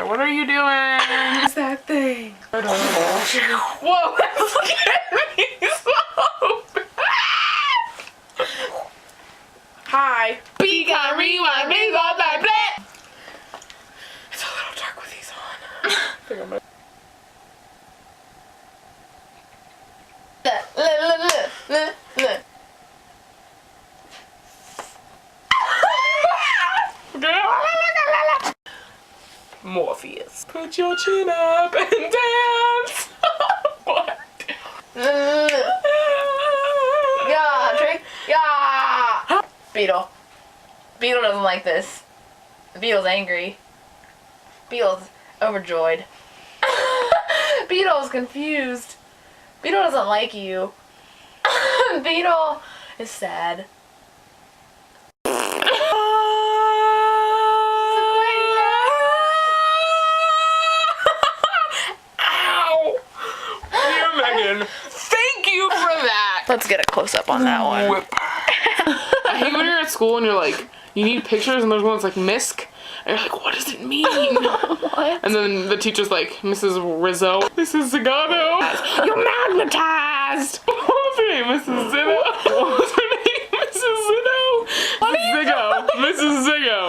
What are you doing? What's that thing? Whoa, that scared me so bad. Hi. Pika, rewind, bingo, blah, blah. It's a little dark with these on. Morpheus. Put your chin up and dance. What? Yeah, drink. Yeah. Beetle. Beetle doesn't like this. Beetle's angry. Beetle's overjoyed. Beetle's confused. Beetle doesn't like you. Beetle is sad. Ow! Dear Megan, thank you for that. Let's get a close up on that one. Whip. I hate when you're at school and you're like, you need pictures and there's one that's like MISC. And you're like, what does it mean? What? And then the teacher's like, Mrs. Rizzo, Mrs. Zagato, you're magnetized. What was her name? Mrs. Zitto? What was her name? Mrs. Zitto? Ziggo. Mrs. Ziggo.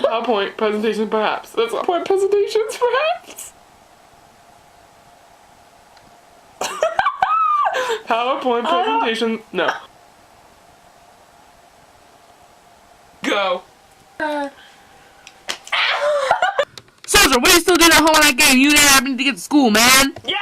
PowerPoint presentation perhaps. That's PowerPoint presentations perhaps. PowerPoint presentation. No. Go. Soldier, what are you still doing at home when I gave you? You didn't happen to get to school, man. Yeah,